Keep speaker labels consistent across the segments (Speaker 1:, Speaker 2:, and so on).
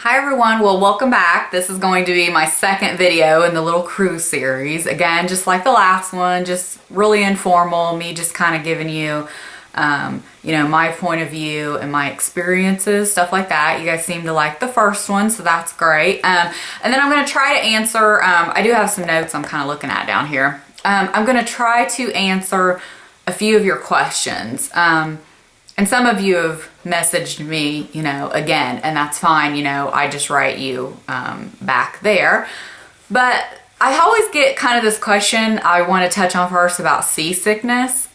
Speaker 1: Hi everyone, well welcome back. This is going to be my second video in the little cruise series. Again, just like the last one, just really informal, me just kind of giving you, my point of view and my experiences, stuff like that. You guys seem to like the first one, so that's great. And then I'm going to try to answer, I do have some notes I'm kind of looking at down here. I'm going to try to answer a few of your questions. And some of you have messaged me, again, and that's fine, I just write you back there. But I always get kind of this question I want to touch on first about seasickness.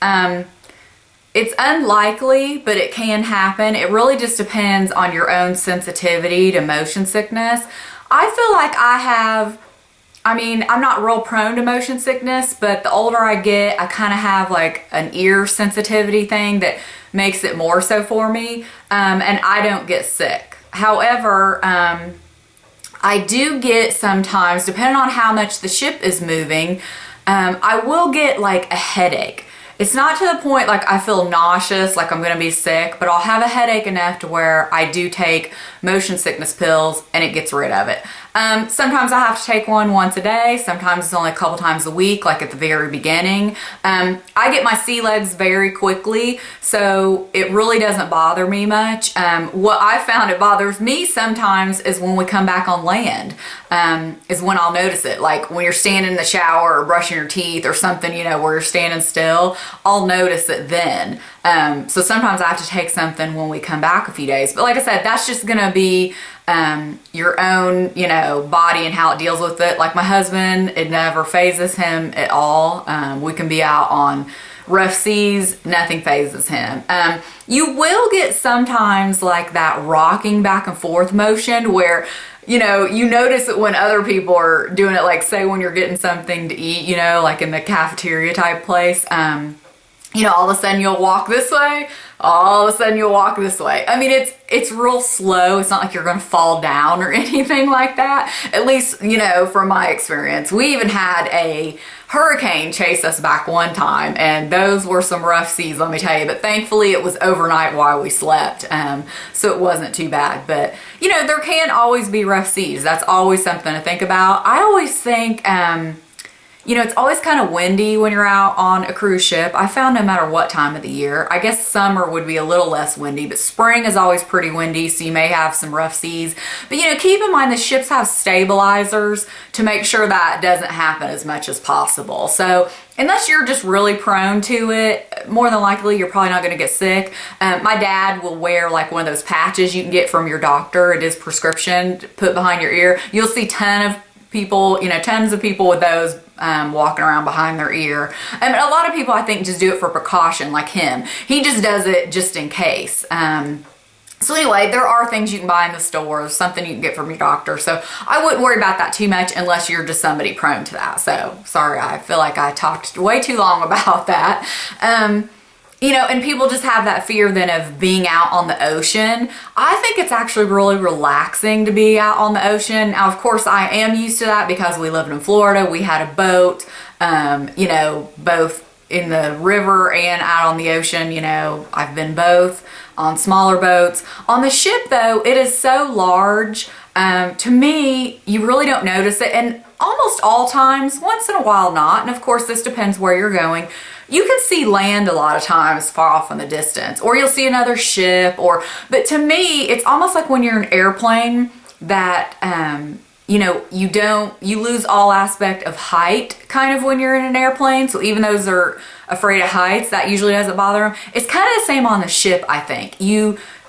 Speaker 1: It's unlikely, but it can happen. It really just depends on your own sensitivity to motion sickness. I feel like I'm not real prone to motion sickness, but the older I get, I kind of have like an ear sensitivity thing that makes it more so for me, and I don't get sick. However, I do get sometimes, depending on how much the ship is moving, I will get like a headache. It's not to the point like I feel nauseous, like I'm gonna be sick, but I'll have a headache enough to where I do take motion sickness pills and it gets rid of it. Sometimes I have to take one once a day. Sometimes it's only a couple times a week, like at the very beginning. I get my sea legs very quickly, so it really doesn't bother me much. What I found it bothers me sometimes is when we come back on land, is when I'll notice it. Like when you're standing in the shower or brushing your teeth or something, where you're standing still, I'll notice it then. So sometimes I have to take something when we come back a few days. But like I said, that's just gonna be your own, body and how it deals with it. Like my husband, it never phases him at all. We can be out on rough seas, nothing phases him. You will get sometimes like that rocking back and forth motion where you notice it when other people are doing it, like say when you're getting something to eat, like in the cafeteria type place. All of a sudden you'll walk this way, all of a sudden you'll walk this way. I mean, it's real slow. It's not like you're gonna fall down or anything like that. At least, from my experience. We even had a hurricane chase us back one time, and those were some rough seas, let me tell you. But thankfully it was overnight while we slept, so it wasn't too bad. But, there can always be rough seas. That's always something to think about. I always think, it's always kind of windy when you're out on a cruise ship. I found no matter what time of the year. I guess summer would be a little less windy, but spring is always pretty windy, so you may have some rough seas. But keep in mind the ships have stabilizers to make sure that doesn't happen as much as possible. So unless you're just really prone to it, more than likely you're probably not going to get sick. My dad will wear like one of those patches you can get from your doctor. It is prescription to put behind your ear. You'll see tons of people with those walking around behind their ear. And a lot of people, I think, just do it for precaution, like him. He just does it just in case. So anyway, there are things you can buy in the stores, something you can get from your doctor. So I wouldn't worry about that too much unless you're just somebody prone to that. So sorry, I feel like I talked way too long about that. And people just have that fear then of being out on the ocean. I think it's actually really relaxing to be out on the ocean. Now, of course, I am used to that because we lived in Florida. We had a boat, both in the river and out on the ocean. I've been both on smaller boats. On the ship, though, it is so large. To me, you really don't notice it. And almost all times, once in a while not. And of course, this depends where you're going. You can see land a lot of times far off in the distance, or you'll see another ship, but to me, it's almost like when you're in an airplane that, you lose all aspect of height kind of when you're in an airplane. So even those are afraid of heights, that usually doesn't bother them. It's kind of the same on the ship, I think.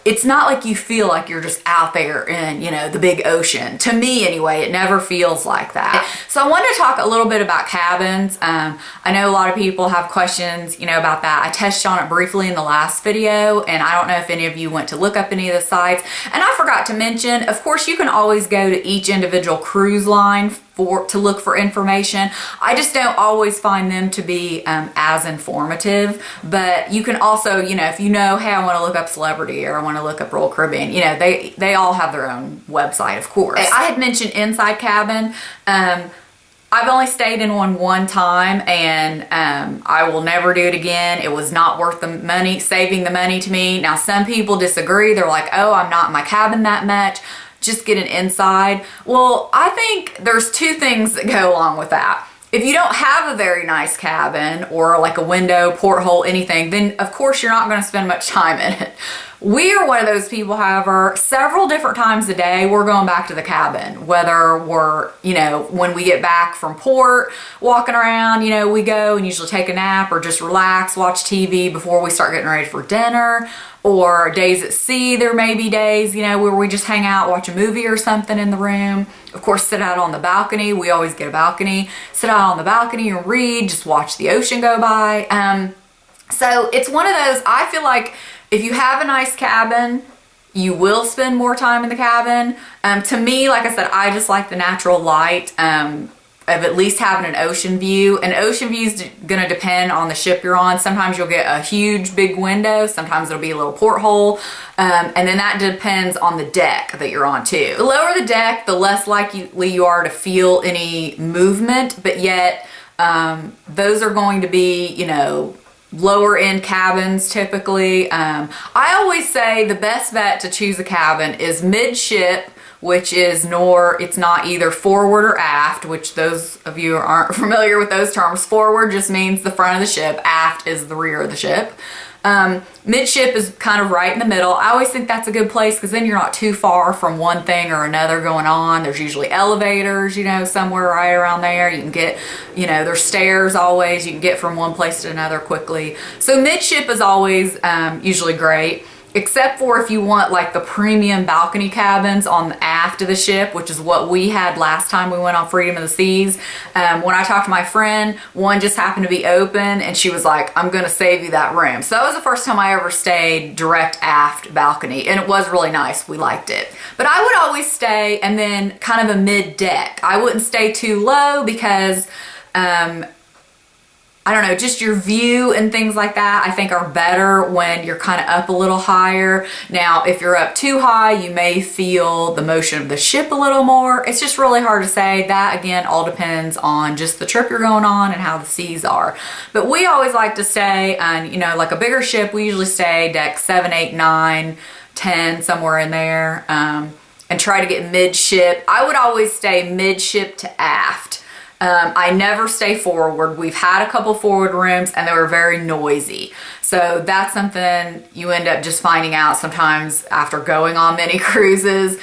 Speaker 1: It's not like you feel like you're just out there in, the big ocean. To me, anyway, it never feels like that. So I wanted to talk a little bit about cabins. I know a lot of people have questions, about that. I touched on it briefly in the last video, and I don't know if any of you went to look up any of the sites. And I forgot to mention, of course, you can always go to each individual cruise line to look for information. I just don't always find them to be as informative, but you can also, if hey, I want to look up Celebrity or I want to look up Royal Caribbean, they all have their own website, of course. I had mentioned Inside Cabin. I've only stayed in one time, and I will never do it again. It was not worth the money, saving the money to me. Now, some people disagree. They're like, oh, I'm not in my cabin that much. just get an inside. Well, I think there's two things that go along with that. If you don't have a very nice cabin or like a window, porthole, anything, then of course you're not going to spend much time in it. We are one of those people, however, several different times a day, we're going back to the cabin, whether we're, you know, when we get back from port, walking around, you know, we go and usually take a nap or just relax, watch TV before we start getting ready for dinner, or days at sea, there may be days, you know, where we just hang out, watch a movie or something in the room. Of course, sit out on the balcony. We always get a balcony. Sit out on the balcony and read, just watch the ocean go by. So it's one of those, I feel like if you have a nice cabin, you will spend more time in the cabin. To me, like I said, I just like the natural light of at least having an ocean view. An ocean view is gonna depend on the ship you're on. Sometimes you'll get a huge big window, sometimes it'll be a little porthole, and then that depends on the deck that you're on too. The lower the deck, the less likely you are to feel any movement, but yet those are going to be, you know, lower end cabins typically. I always say the best bet to choose a cabin is midship, which is it's not either forward or aft, which those of you who aren't familiar with those terms, forward just means the front of the ship, aft is the rear of the ship. Midship is kind of right in the middle. I always think that's a good place because then you're not too far from one thing or another going on. There's usually elevators, you know, somewhere right around there. You can get, you know, there's stairs always. You can get from one place to another quickly. So midship is always usually great. Except for if you want like the premium balcony cabins on the aft of the ship, which is what we had last time we went on Freedom of the Seas. When I talked to my friend, one just happened to be open and she was like, I'm gonna save you that room. So that was the first time I ever stayed direct aft balcony, and it was really nice, we liked it. But I would always stay and then kind of a mid deck. I wouldn't stay too low because I don't know, just your view and things like that I think are better when you're kind of up a little higher. Now, if you're up too high, you may feel the motion of the ship a little more. It's just really hard to say. That, again, all depends on just the trip you're going on and how the seas are. But we always like to stay on, you know, like a bigger ship, we usually stay deck 7, 8, 9, 10, somewhere in there, and try to get midship. I would always stay midship to aft. I never stay forward. We've had a couple forward rooms and they were very noisy. So that's something you end up just finding out sometimes after going on many cruises.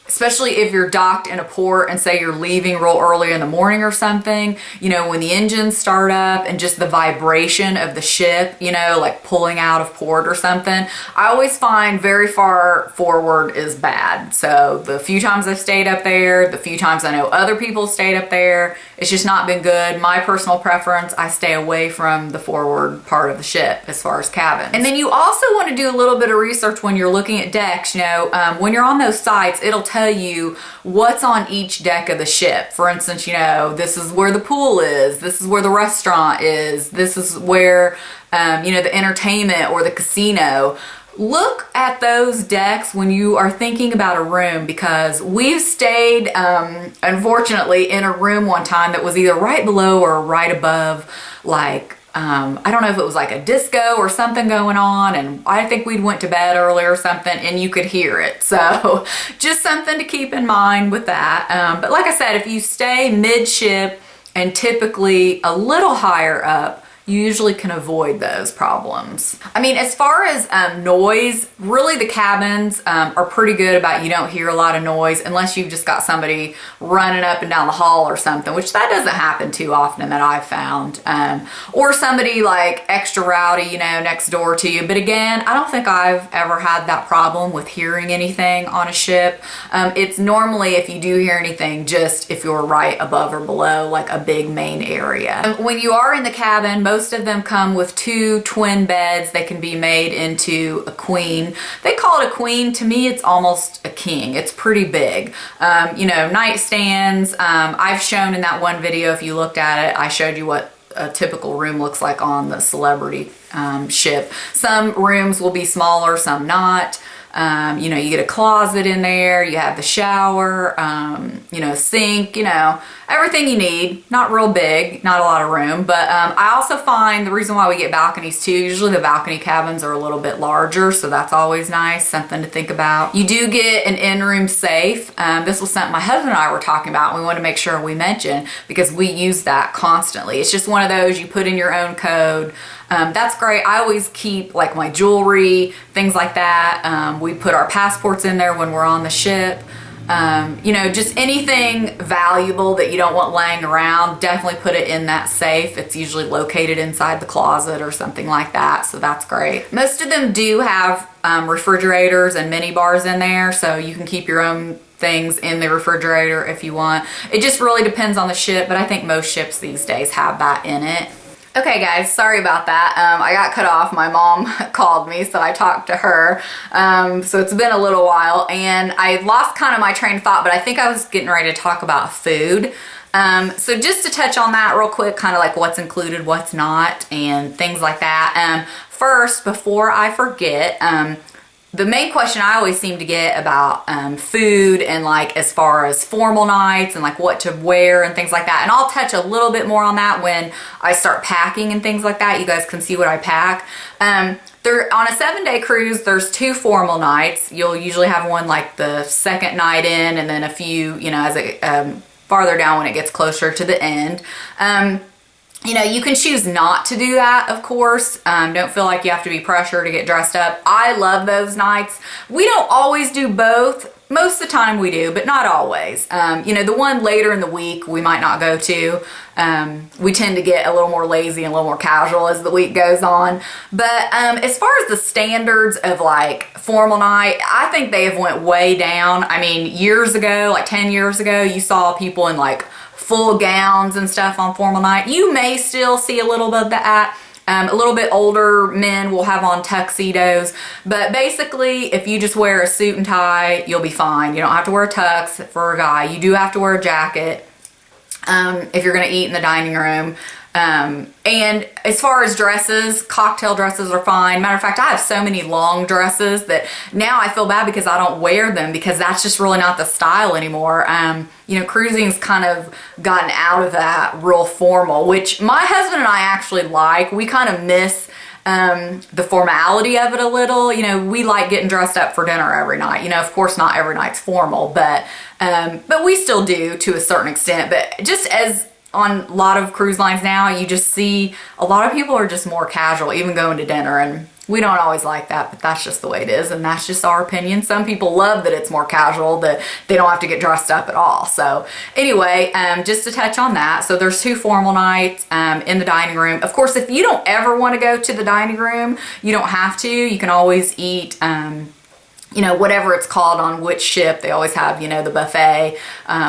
Speaker 1: Especially if you're docked in a port and say you're leaving real early in the morning or something, you know, when the engines start up and just the vibration of the ship, you know, like pulling out of port or something, I always find very far forward is bad. So the few times I've stayed up there, the few times I know other people stayed up there, it's just not been good. My personal preference, I stay away from the forward part of the ship as far as cabins. And then you also want to do a little bit of research when you're looking at decks. You know, when you're on those sites, it'll tell you what's on each deck of the ship. For instance, you know, this is where the pool is, this is where the restaurant is, this is where, you know, the entertainment or the casino. Look at those decks when you are thinking about a room, because we've stayed, unfortunately, in a room one time that was either right below or right above, like, I don't know if it was like a disco or something going on, and I think we'd went to bed early or something and you could hear it. So just something to keep in mind with that. But like I said, if you stay midship and typically a little higher up, you usually can avoid those problems. I mean, as far as noise, really the cabins are pretty good about you don't hear a lot of noise unless you've just got somebody running up and down the hall or something, which that doesn't happen too often that I've found. Or somebody like extra rowdy, you know, next door to you. But again, I don't think I've ever had that problem with hearing anything on a ship. It's normally, if you do hear anything, just if you're right above or below like a big main area. When you are in the cabin, most of them come with 2 twin beds. They can be made into a queen. They call it a queen. To me, it's almost a king. It's pretty big. You know, nightstands. I've shown in that one video, if you looked at it, I showed you what a typical room looks like on the Celebrity ship. Some rooms will be smaller, some not. You know, you get a closet in there, you have the shower, you know, sink, you know, everything you need. Not real big, not a lot of room, but I also find the reason why we get balconies too, usually the balcony cabins are a little bit larger, so that's always nice, something to think about. You do get an in-room safe. This was something my husband and I were talking about, and we want to make sure we mention because we use that constantly. It's just one of those you put in your own code. That's great. I always keep like my jewelry, things like that. We put our passports in there when we're on the ship. You know, just anything valuable that you don't want laying around, definitely put it in that safe. It's usually located inside the closet or something like that, so that's great. Most of them do have refrigerators and mini bars in there, so you can keep your own things in the refrigerator if you want. It just really depends on the ship, but I think most ships these days have that in it. Okay guys, sorry about that. I got cut off. My mom called me, so I talked to her. So it's been a little while, and I lost kind of my train of thought, but I think I was getting ready to talk about food. So just to touch on that real quick, kind of like what's included, what's not, and things like that. First, before I forget, the main question I always seem to get about food and like as far as formal nights and like what to wear and things like that. And I'll touch a little bit more on that when I start packing and things like that. You guys can see what I pack. On a 7-day cruise, there's 2 formal nights. You'll usually have one like the second night in, and then a few, you know, as it farther down when it gets closer to the end. You know, you can choose not to do that, of course. Don't feel like you have to be pressured to get dressed up. I love those nights. We don't always do both. Most of the time we do, but not always. You know, the one later in the week we might not go to. We tend to get a little more lazy and a little more casual as the week goes on. But as far as the standards of like formal night, I think they have went way down. I mean, years ago, like 10 years ago, you saw people in like full gowns and stuff on formal night. You may still see a little bit of that. A little bit older men will have on tuxedos, but basically if you just wear a suit and tie, you'll be fine. You don't have to wear a tux for a guy. You do have to wear a jacket if you're going to eat in the dining room. And as far as dresses, cocktail dresses are fine. Matter of fact, I have so many long dresses that now I feel bad because I don't wear them because that's just really not the style anymore. You know, cruising's kind of gotten out of that real formal, which my husband and I actually like. We kind of miss the formality of it a little. You know, we like getting dressed up for dinner every night. You know, of course not every night's formal, but we still do to a certain extent. But just as on a lot of cruise lines now, you just see a lot of people are just more casual, even going to dinner, and we don't always like that, but that's just the way it is, and that's just our opinion. Some people love that it's more casual, that they don't have to get dressed up at all. So anyway, just to touch on that, so there's 2 formal nights in the dining room. Of course, if you don't ever want to go to the dining room, you don't have to. You can always eat you know, whatever it's called on which ship. They always have, you know, the buffet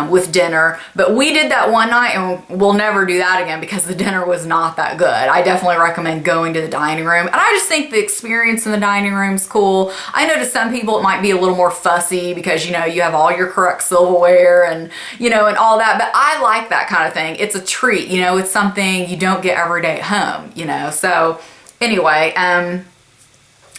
Speaker 1: with dinner. But we did that one night, and we'll never do that again because the dinner was not that good. I definitely recommend going to the dining room. And I just think the experience in the dining room is cool. I know to some people it might be a little more fussy because, you know, you have all your correct silverware and, you know, and all that. But I like that kind of thing. It's a treat, you know, it's something you don't get every day at home, you know. So anyway,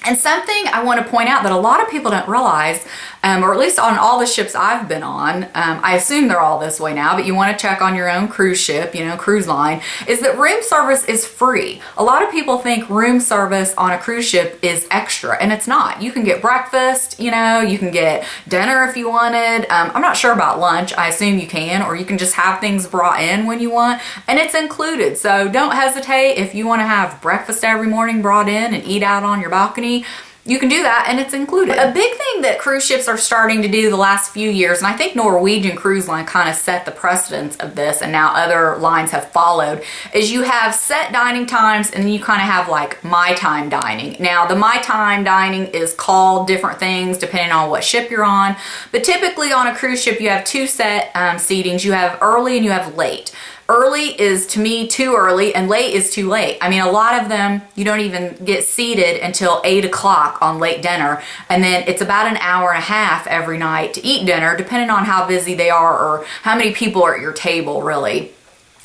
Speaker 1: and something I want to point out that a lot of people don't realize, or at least on all the ships I've been on, I assume they're all this way now, but you want to check on your own cruise ship, you know, cruise line, is that room service is free. A lot of people think room service on a cruise ship is extra, and it's not. You can get breakfast, you know, you can get dinner if you wanted. I'm not sure about lunch. I assume you can, or you can just have things brought in when you want, and it's included. So don't hesitate if you want to have breakfast every morning brought in and eat out on your balcony. You can do that, and it's included. A big thing that cruise ships are starting to do the last few years, and I think Norwegian Cruise Line kind of set the precedence of this, and now other lines have followed, is you have set dining times, and then you kind of have like my time dining. Now, the my time dining is called different things depending on what ship you're on, but typically on a cruise ship you have 2 set seatings. You have early and you have late. Early is, to me, too early, and late is too late. I mean, a lot of them, you don't even get seated until 8 o'clock on late dinner, and then it's about an hour and a half every night to eat dinner, depending on how busy they are or how many people are at your table, really.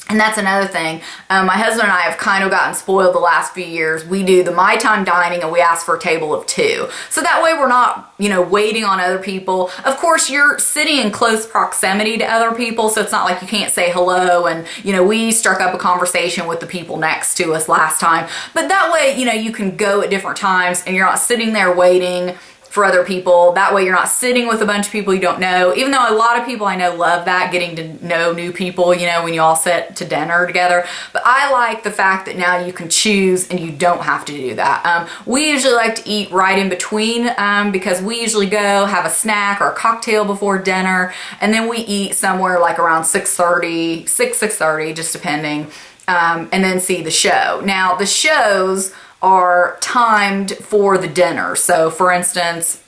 Speaker 1: And that's another thing. My husband and I have kind of gotten spoiled the last few years. We do the My Time dining and we ask for a table of 2. So that way we're not, you know, waiting on other people. Of course, you're sitting in close proximity to other people, so it's not like you can't say hello. And, you know, we struck up a conversation with the people next to us last time. But that way, you know, you can go at different times and you're not sitting there waiting for other people. That way you're not sitting with a bunch of people you don't know, even though a lot of people I know love that, getting to know new people, you know, when you all sit to dinner together. But I like the fact that now you can choose and you don't have to do that. We usually like to eat right in between because we usually go have a snack or a cocktail before dinner, and then we eat somewhere like around 6:30, just depending, and then see the show. Now the shows are timed for the dinner. So for instance,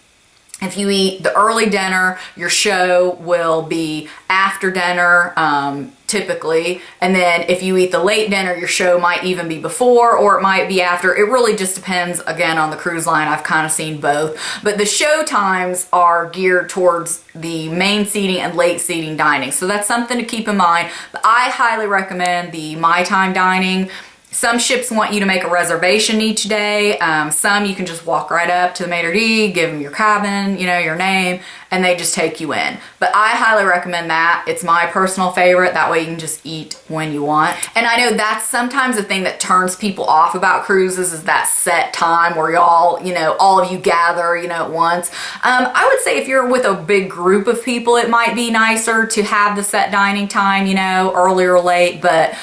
Speaker 1: if you eat the early dinner, your show will be after dinner, typically. And then if you eat the late dinner, your show might even be before or it might be after. It really just depends, again, on the cruise line. I've kind of seen both. But the show times are geared towards the main seating and late seating dining. So that's something to keep in mind. But I highly recommend the My Time dining. Some ships want you to make a reservation each day. Some you can just walk right up to the maitre d', give them your cabin, you know, your name, and they just take you in. But I highly recommend that. It's my personal favorite. That way you can just eat when you want. And I know that's sometimes the thing that turns people off about cruises is that set time where y'all, you know, all of you gather, you know, at once. I would say if you're with a big group of people, it might be nicer to have the set dining time, you know, early or late, but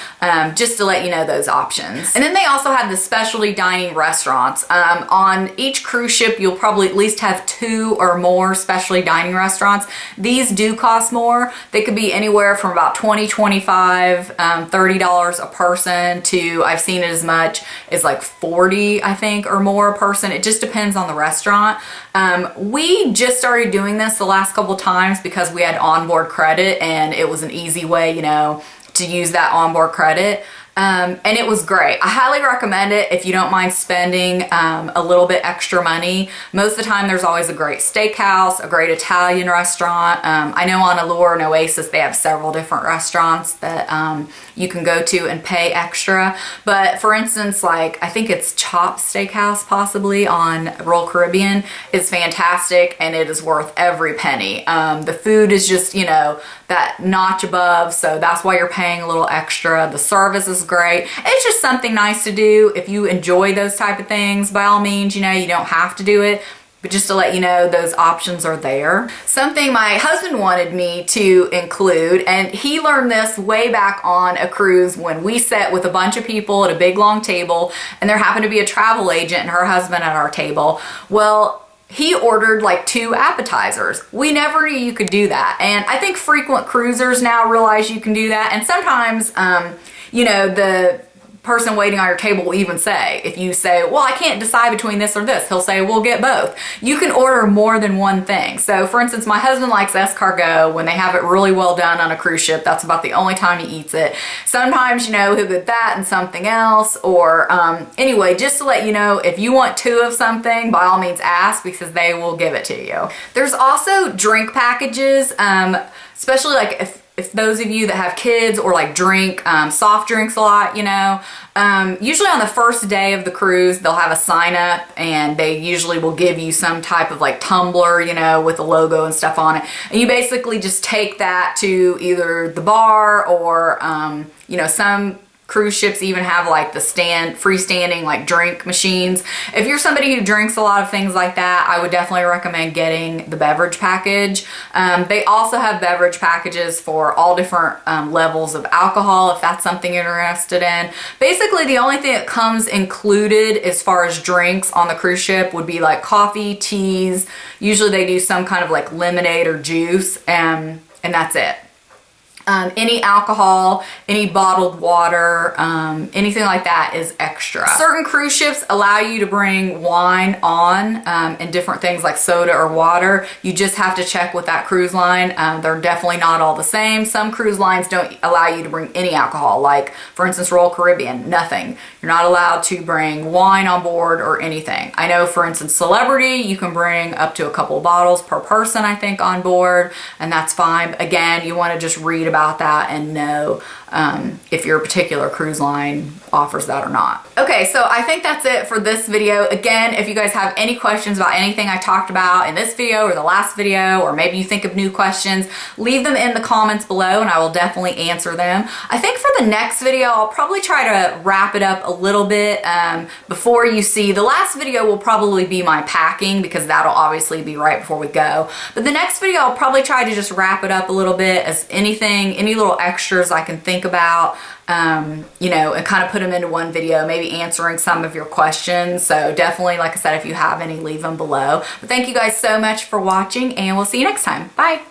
Speaker 1: just to let you know those options. And then they also have the specialty dining restaurants. On each cruise ship, you'll probably at least have 2 or more specialty dining restaurants. These do cost more. They could be anywhere from about $20, $25, $30 a person to, I've seen it as much as like $40, I think, or more a person. It just depends on the restaurant. We just started doing this the last couple times because we had onboard credit and it was an easy way, you know, to use that onboard credit. And it was great. I highly recommend it if you don't mind spending a little bit extra money. Most of the time there's always a great steakhouse, a great Italian restaurant. I know on Allure and Oasis they have several different restaurants that you can go to and pay extra. But for instance, like I think it's Chop Steakhouse possibly on Royal Caribbean is fantastic and it is worth every penny. The food is just, you know, that notch above, so that's why you're paying a little extra. The service is great. It's just something nice to do. If you enjoy those type of things, by all means, you know, you don't have to do it, but just to let you know, those options are there. Something my husband wanted me to include, and he learned this way back on a cruise when we sat with a bunch of people at a big long table, and there happened to be a travel agent and her husband at our table. Well, he ordered like 2 appetizers. We never knew you could do that. And I think frequent cruisers now realize you can do that. And sometimes, you know, the person waiting on your table will even say, if you say, well, I can't decide between this or this, he'll say, we'll get both. You can order more than one thing. So for instance, my husband likes escargot when they have it really well done on a cruise ship. That's about the only time he eats it. Sometimes, you know, he'll get that and something else. Or anyway, just to let you know, if you want 2 of something, by all means ask because they will give it to you. There's also drink packages, especially like if those of you that have kids or like drink soft drinks a lot, you know, usually on the first day of the cruise, they'll have a sign up and they usually will give you some type of like tumbler, you know, with a logo and stuff on it. And you basically just take that to either the bar or, you know, some cruise ships even have like the freestanding like drink machines. If you're somebody who drinks a lot of things like that, I would definitely recommend getting the beverage package. They also have beverage packages for all different levels of alcohol if that's something you're interested in. Basically, the only thing that comes included as far as drinks on the cruise ship would be like coffee, teas. Usually they do some kind of like lemonade or juice, and that's it. Any alcohol, any bottled water, anything like that is extra. Certain cruise ships allow you to bring wine on and different things like soda or water. You just have to check with that cruise line. They're definitely not all the same. Some cruise lines don't allow you to bring any alcohol, like for instance Royal Caribbean, nothing. You're not allowed to bring wine on board or anything. I know for instance Celebrity, you can bring up to a couple bottles per person I think on board, and that's fine. Again, you want to just read about that and know if your particular cruise line offers that or not. Okay, so I think that's it for this video. Again, if you guys have any questions about anything I talked about in this video or the last video, or maybe you think of new questions, leave them in the comments below and I will definitely answer them. I think for the next video, I'll probably try to wrap it up a little bit before you see. The last video will probably be my packing because that'll obviously be right before we go. But the next video, I'll probably try to just wrap it up a little bit as any little extras I can think about, you know, and kind of put them into one video, maybe answering some of your questions. So definitely, like I said, if you have any, leave them below. But thank you guys so much for watching and we'll see you next time. Bye.